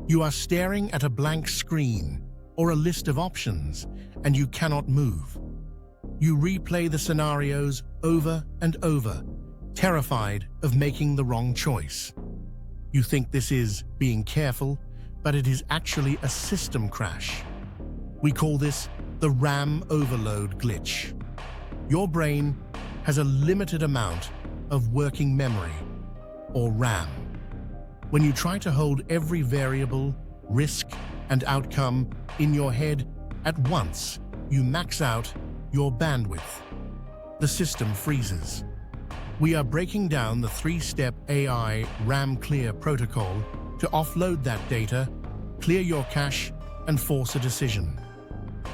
You are staring at a blank screen or a list of options, and you cannot move. You replay the scenarios over and over, terrified of making the wrong choice. You think this is being careful, but it is actually a system crash. We call this the RAM overload glitch. Your brain has a limited amount of working memory, or RAM. When you try to hold every variable, risk, and outcome in your head at once, you max out your bandwidth. The system freezes. We are breaking down the 3-step AI RAM clear protocol to offload that data, clear your cache, and force a decision.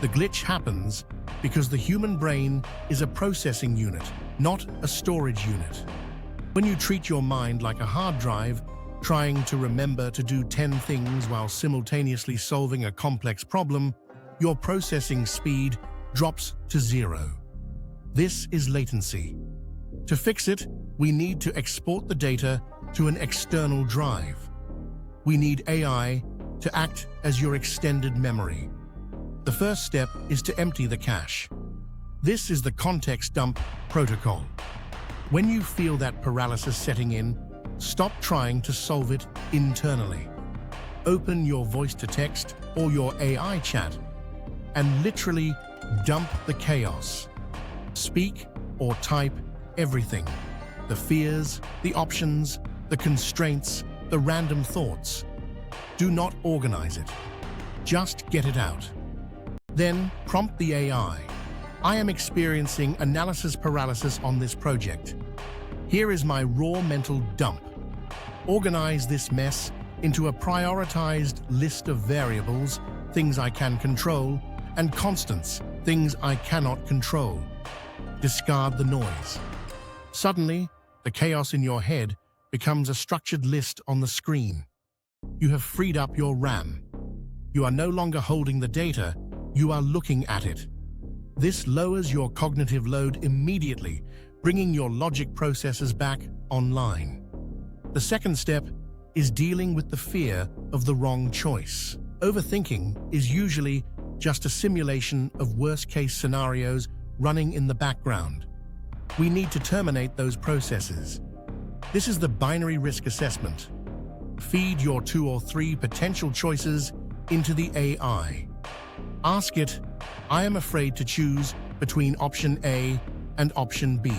The glitch happens because the human brain is a processing unit, not a storage unit. When you treat your mind like a hard drive, trying to remember to do 10 things while simultaneously solving a complex problem, your processing speed drops to 0. This is latency. To fix it, we need to export the data to an external drive. We need AI to act as your extended memory. The first step is to empty the cache. This is the context dump protocol. When you feel that paralysis setting in, stop trying to solve it internally. Open your voice-to-text or your AI chat and literally dump the chaos. Speak or type everything. The fears, the options, the constraints, the random thoughts. Do not organize it. Just get it out. Then prompt the AI. I am experiencing analysis paralysis on this project. Here is my raw mental dump. Organize this mess into a prioritized list of variables, things I can control, and constants, things I cannot control. Discard the noise. Suddenly, the chaos in your head becomes a structured list on the screen. You have freed up your RAM. You are no longer holding the data, you are looking at it. This lowers your cognitive load immediately, bringing your logic processes back online. The second step is dealing with the fear of the wrong choice. Overthinking is usually just a simulation of worst-case scenarios running in the background. We need to terminate those processes. This is the binary risk assessment. Feed your 2 or 3 potential choices into the AI. Ask it, I am afraid to choose between option A and option B.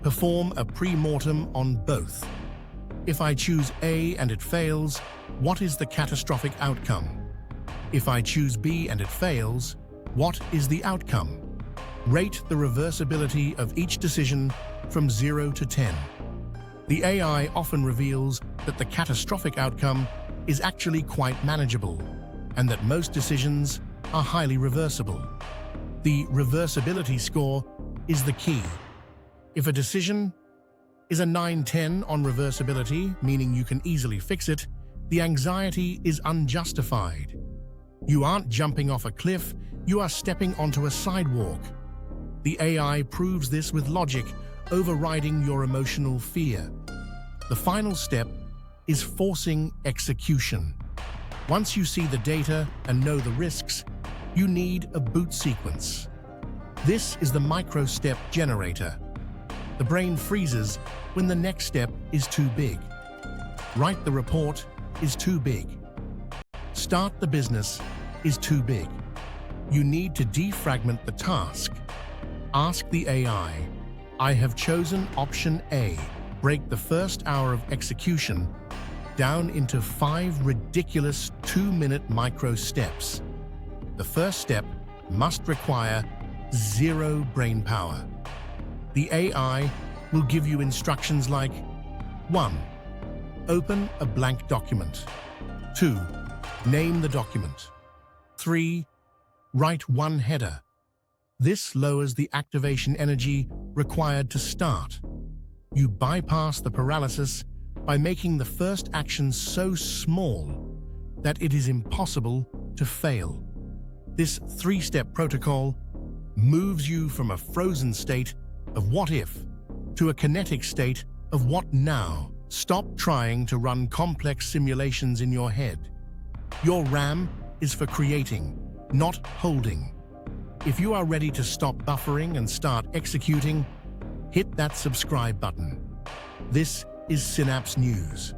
Perform a pre-mortem on both. If I choose A and it fails, what is the catastrophic outcome? If I choose B and it fails, what is the outcome? Rate the reversibility of each decision from 0 to 10. The AI often reveals that the catastrophic outcome is actually quite manageable, and that most decisions are highly reversible. The reversibility score is the key. If a decision is a 9-10 on reversibility, meaning you can easily fix it, the anxiety is unjustified. You aren't jumping off a cliff, you are stepping onto a sidewalk. The AI proves this with logic, overriding your emotional fear. The final step is forcing execution. Once you see the data and know the risks, you need a boot sequence. This is the micro-step generator. The brain freezes when the next step is too big. Write the report is too big. Start the business is too big. You need to defragment the task. Ask the AI, I have chosen option A. Break the first hour of execution down into 5 ridiculous 2-minute micro steps. The first step must require 0 brain power. The AI will give you instructions like 1. Open a blank document. 2. Name the document. 3. Write 1 header. This lowers the activation energy required to start. You bypass the paralysis by making the first action so small that it is impossible to fail. This 3-step protocol moves you from a frozen state of what if to a kinetic state of what now. Stop trying to run complex simulations in your head. Your RAM is for creating, not holding. If you are ready to stop buffering and start executing, hit that subscribe button. This is Synapse News.